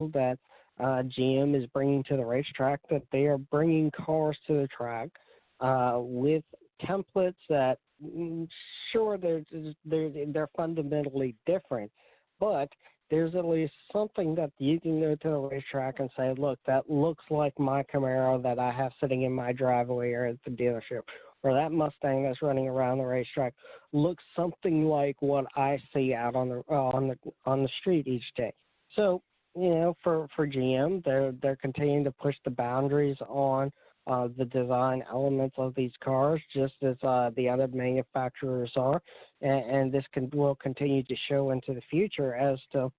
that GM is bringing to the racetrack, that they are bringing cars to the track with templates that, sure, they're fundamentally different, but there's at least something that you can go to the racetrack and say, look, that looks like my Camaro that I have sitting in my driveway or at the dealership, or that Mustang that's running around the racetrack looks something like what I see out on the street each day. So, for GM, they're continuing to push the boundaries on the design elements of these cars, just as the other manufacturers are, and this will continue to show into the future as to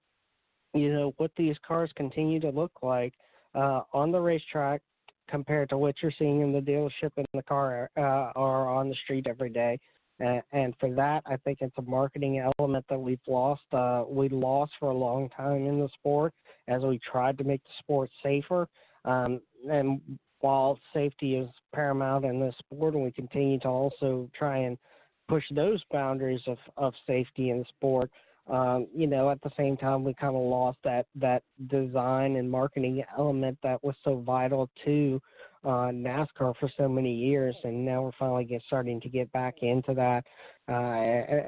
what these cars continue to look like on the racetrack compared to what you're seeing in the dealership in the car or on the street every day. And for that, I think it's a marketing element that we've lost. We lost for a long time in the sport as we tried to make the sport safer. And while safety is paramount in this sport, and we continue to also try and push those boundaries of safety in the sport, at the same time, we kind of lost that design and marketing element that was so vital to NASCAR for so many years, and now we're finally starting to get back into that,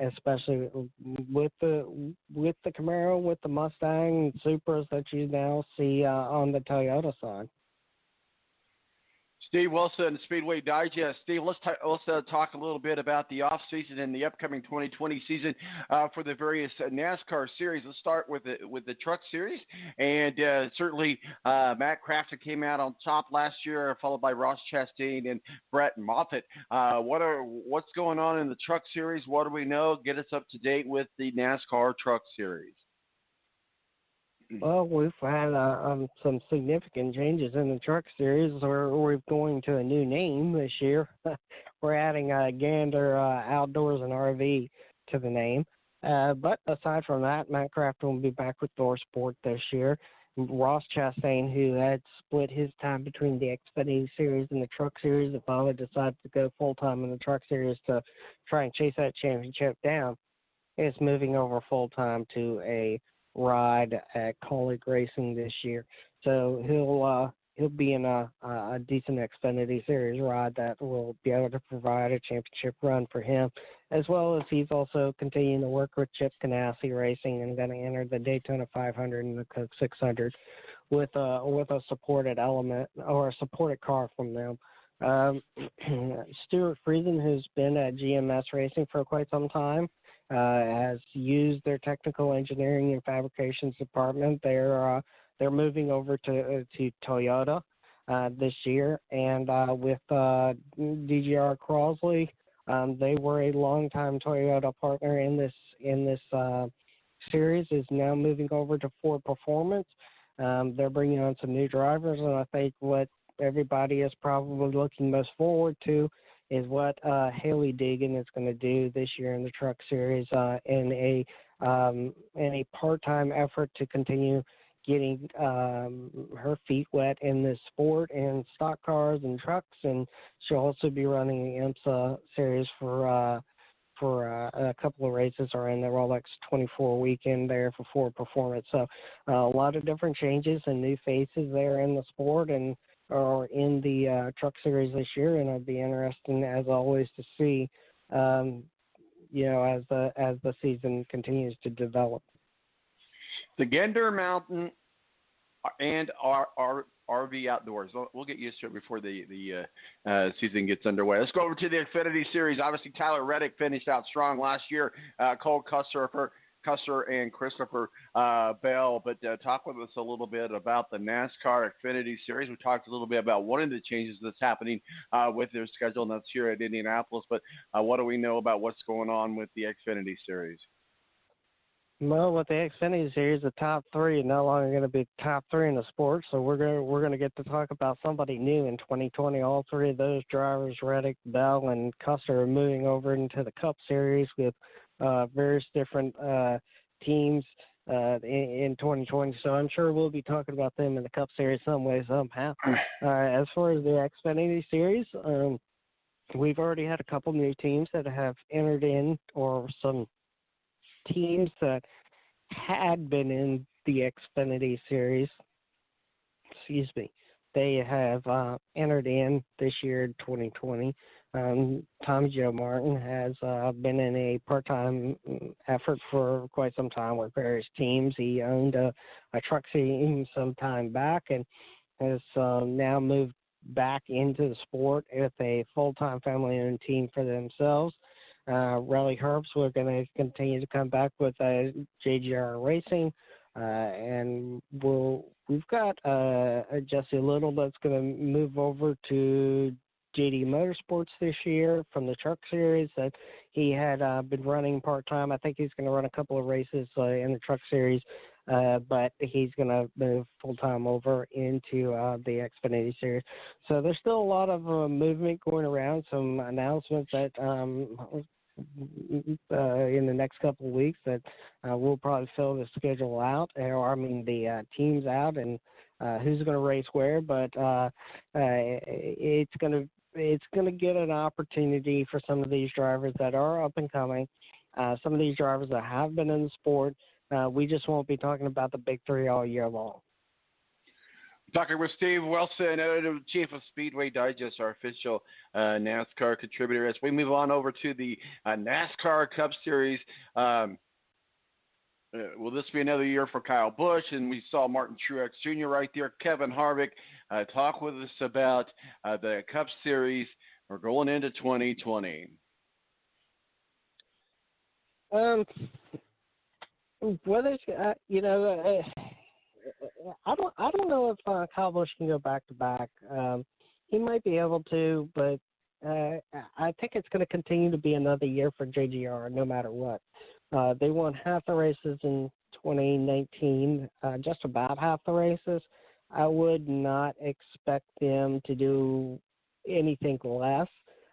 especially with the Camaro, with the Mustang and Supras that you now see on the Toyota side. Steve Wilson, Speedway Digest. Steve, let's talk a little bit about the off season and the upcoming 2020 season for the various NASCAR series. Let's start with the Truck Series, and certainly Matt Crafton came out on top last year, followed by Ross Chastain and Brett Moffitt. What's going on in the Truck Series? What do we know? Get us up to date with the NASCAR Truck Series. Well, we've had some significant changes in the Truck Series. We're going to a new name this year. We're adding Gander Outdoors and RV to the name. But aside from that, Matt Crafton will be back with Sport this year. Ross Chastain, who had split his time between the Xfinity Series and the Truck Series, and finally decided to go full-time in the Truck Series to try and chase that championship down, is moving over full-time to a ride at Kaulig Racing this year. So he'll be in a decent Xfinity Series ride that will be able to provide a championship run for him, as well as he's also continuing to work with Chip Ganassi Racing and going to enter the Daytona 500 and the Coke 600 with a supported element or a supported car from them. Stuart Friesen, who's been at GMS Racing for quite some time, has used their technical engineering and fabrications department. They're moving over to Toyota this year, and with DGR Crosley, they were a longtime Toyota partner in this series. Is now moving over to Ford Performance. They're bringing on some new drivers, and I think what everybody is probably looking most forward to is what Haley Deegan is going to do this year in the Truck Series in a part-time effort to continue getting her feet wet in this sport and stock cars and trucks, and she'll also be running the IMSA series for a couple of races around the Rolex 24 weekend there for Ford Performance. So a lot of different changes and new faces there in the sport and or in the Truck Series this year, and it'll be interesting as always to see, as the season continues to develop. The Gander Mountain and our RV Outdoors. We'll get used to it before the season gets underway. Let's go over to the Xfinity Series. Obviously, Tyler Reddick finished out strong last year. Cole Custer and Christopher Bell. But talk with us a little bit about the NASCAR Xfinity Series. We talked a little bit about one of the changes that's happening with their schedule, and that's here at Indianapolis. But what do we know about what's going on with the Xfinity Series? Well, with the Xfinity Series, the top three are no longer going to be top three in the sport, so we're going to get to talk about somebody new in 2020. All three of those drivers, Reddick, Bell, and Custer, are moving over into the Cup Series with various different teams in 2020. So I'm sure we'll be talking about them in the Cup Series some way, somehow. As far as the Xfinity Series, we've already had a couple new teams that have entered in, or some teams that had been in the Xfinity Series. Excuse me. They have entered in this year, 2020. Tommy Joe Martin has been in a part-time effort for quite some time with various teams. He owned a truck team some time back and has now moved back into the sport with a full-time family-owned team for themselves. Rally Herbst, we're going to continue to come back with JGR Racing, and we've got Jesse Little that's going to move over to JD Motorsports this year from the Truck Series that he had been running part-time. I think he's going to run a couple of races in the Truck Series, but he's going to move full-time over into the Xfinity Series. So there's still a lot of movement going around, some announcements that in the next couple of weeks that we'll probably fill the schedule out, the teams out and who's going to race where, but it's going to get an opportunity for some of these drivers that are up and coming, some of these drivers that have been in the sport. We just won't be talking about the big three all year long. Talking with Steve Wilson, Chief of Speedway Digest, our official NASCAR contributor. As we move on over to the NASCAR Cup Series, will this be another year for Kyle Busch? And we saw Martin Truex Jr. right there. Kevin Harvick talk with us about the Cup Series. We're going into 2020. Whether I don't know if Kyle Busch can go back to back. He might be able to, but I think it's going to continue to be another year for JGR no matter what. They won half the races in 2019, just about half the races. I would not expect them to do anything less.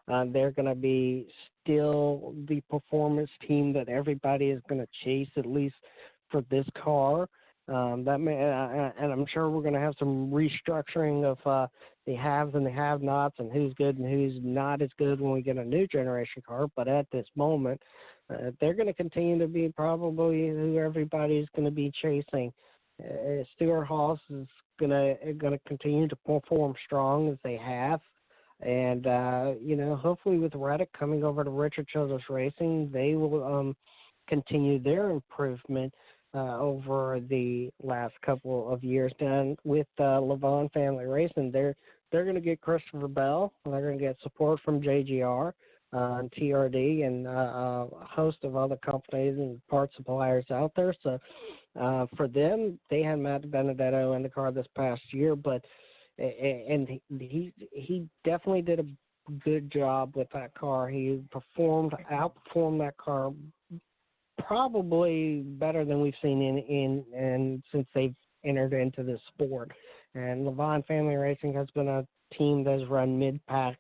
They're going to be still the performance team that everybody is going to chase, at least for this car. And I'm sure we're going to have some restructuring of the haves and the have-nots and who's good and who's not as good when we get a new generation car. But at this moment, they're going to continue to be probably who everybody's going to be chasing. Stuart Haas is going to continue to perform strong as they have. And, hopefully with Reddick coming over to Richard Childress Racing, they will continue their improvement over the last couple of years. Done with Levon Family Racing, they're going to get Christopher Bell, and they're going to get support from JGR and TRD and a host of other companies and part suppliers out there. So for them, they had Matt Benedetto in the car this past year, but he definitely did a good job with that car. He outperformed that car probably better than we've seen in since they've entered into this sport. And Levon Family Racing has been a team that's run mid-pack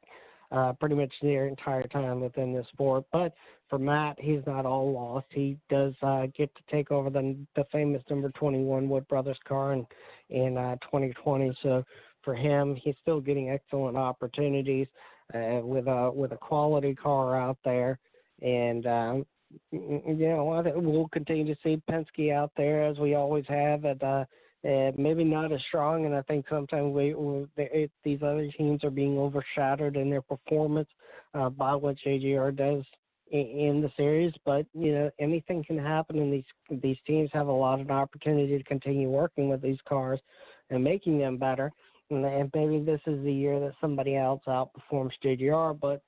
pretty much their entire time within this sport. But for Matt, he's not all lost. He does get to take over the famous number 21 Wood Brothers car in 2020. So for him, he's still getting excellent opportunities with a quality car out there. And we'll continue to see Penske out there as we always have, maybe not as strong. And I think sometimes these other teams are being overshadowed in their performance by what JGR does in the series. But anything can happen, and these teams have a lot of opportunity to continue working with these cars and making them better. And maybe this is the year that somebody else outperforms JGR, but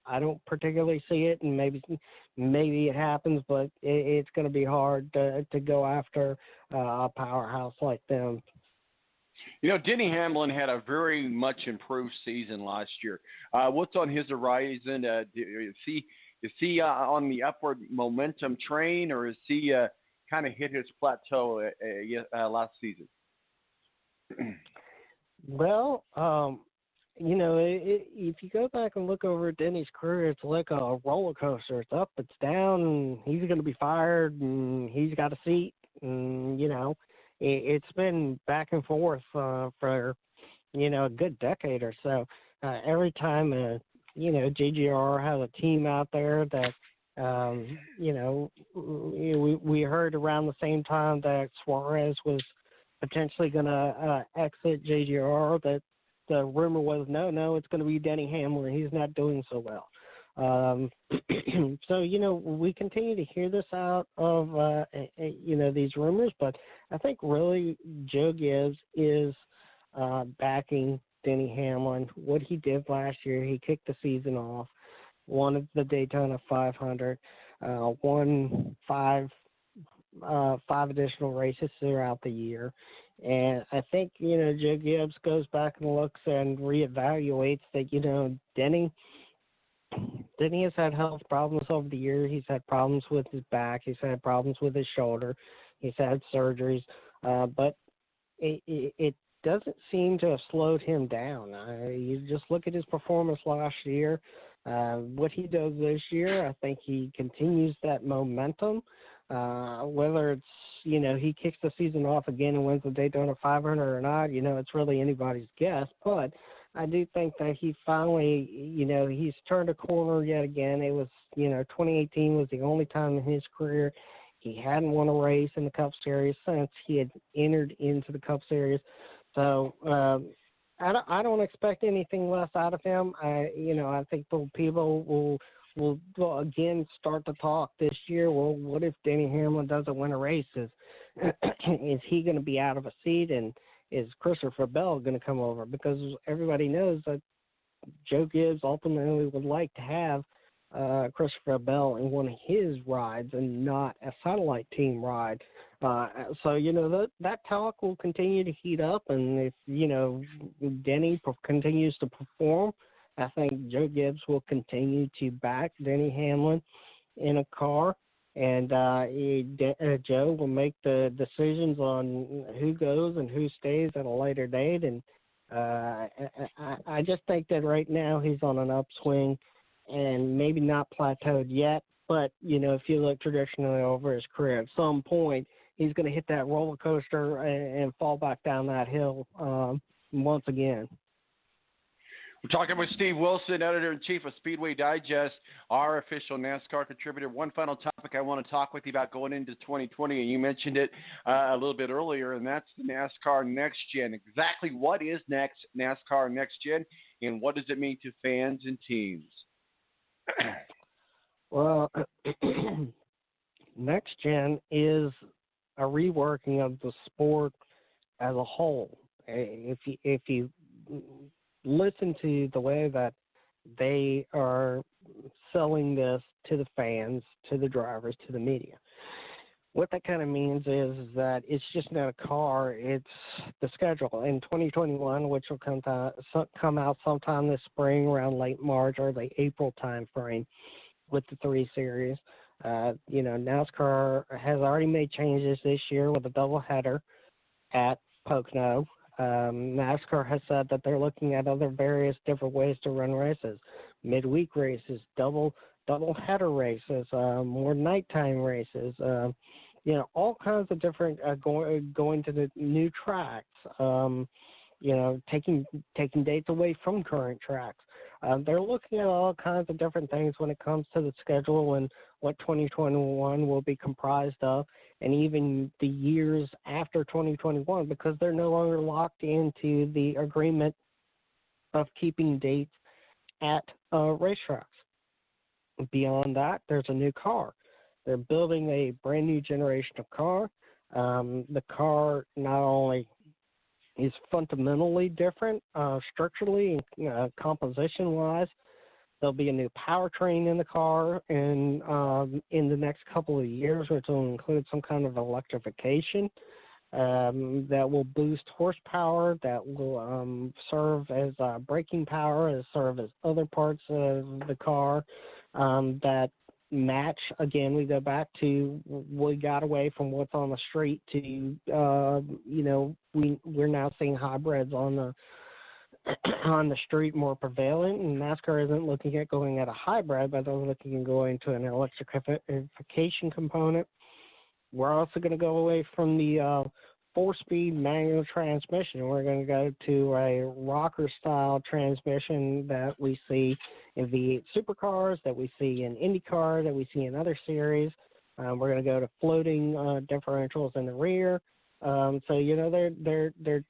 I don't particularly see it, and maybe it happens, but it's going to be hard to go after a powerhouse like them. Denny Hamlin had a very much improved season last year. What's on his horizon? Is he on the upward momentum train, or is he kind of hit his plateau last season? Well, if you go back and look over Denny's career, it's like a roller coaster. It's up, it's down, and he's going to be fired, and he's got a seat. And, it's been back and forth for, a good decade or so. Every time, JGR has a team out there that We heard around the same time that Suarez was potentially going to exit JGR, that the rumor was, no, it's going to be Denny Hamlin. He's not doing so well. So, we continue to hear this out of, these rumors, but I think really Joe Gibbs is backing Denny Hamlin. What he did last year, he kicked the season off, won the Daytona 500, won five additional races throughout the year. And I think, Joe Gibbs goes back and looks and reevaluates that, Denny has had health problems over the years. He's had problems with his back. He's had problems with his shoulder. He's had surgeries. But it doesn't seem to have slowed him down. You just look at his performance last year. What he does this year, I think he continues that momentum. Whether it's, he kicks the season off again and wins the Daytona 500 or not, it's really anybody's guess. But I do think that he finally, he's turned a corner yet again. It was, 2018 was the only time in his career he hadn't won a race in the Cup Series since he had entered into the Cup Series. So I don't expect anything less out of him. I think people will again start to talk this year. Well, what if Denny Hamlin doesn't win a race? Is he going to be out of a seat, and is Christopher Bell going to come over? Because everybody knows that Joe Gibbs ultimately would like to have Christopher Bell in one of his rides and not a satellite team ride. So, that talk will continue to heat up, and if, Denny continues to perform, I think Joe Gibbs will continue to back Denny Hamlin in a car, and Joe will make the decisions on who goes and who stays at a later date. And I just think that right now he's on an upswing and maybe not plateaued yet. But, if you look traditionally over his career, at some point he's going to hit that roller coaster and fall back down that hill once again. We're talking with Steve Wilson, editor-in-chief of Speedway Digest, our official NASCAR contributor. One final topic I want to talk with you about going into 2020, and you mentioned it a little bit earlier, and that's the NASCAR Next Gen. Exactly what is NASCAR Next Gen, and what does it mean to fans and teams? Well, Next Gen is a reworking of the sport as a whole. If you listen to the way that they are selling this to the fans, to the drivers, to the media, what that kind of means is that it's just not a car, it's the schedule. In 2021, which will come out sometime this spring, around late March or the April time frame with the 3 series, NASCAR has already made changes this year with a doubleheader at Pocono. NASCAR has said that they're looking at other various different ways to run races, midweek races, double header races, more nighttime races, all kinds of different going to the new tracks, taking dates away from current tracks. They're looking at all kinds of different things when it comes to the schedule and what 2021 will be comprised of, and even the years after 2021, because they're no longer locked into the agreement of keeping dates at racetracks. Beyond that, there's a new car. They're building a brand new generation of car. The car not only is fundamentally different structurally and composition-wise. There'll be a new powertrain in the car in the next couple of years, which will include some kind of electrification that will boost horsepower, that will serve as braking power, serve as other parts of the car that match. Again, we go back to, we got away from what's on the street to we're now seeing hybrids on the street more prevalent, and NASCAR isn't looking at going at a hybrid, but they're looking at going to an electrification component. We're also going to go away from the 4-speed manual transmission. We're going to go to a rocker-style transmission that we see in V8 supercars, that we see in IndyCar, that we see in other series. We're going to go to floating differentials in the rear. So they're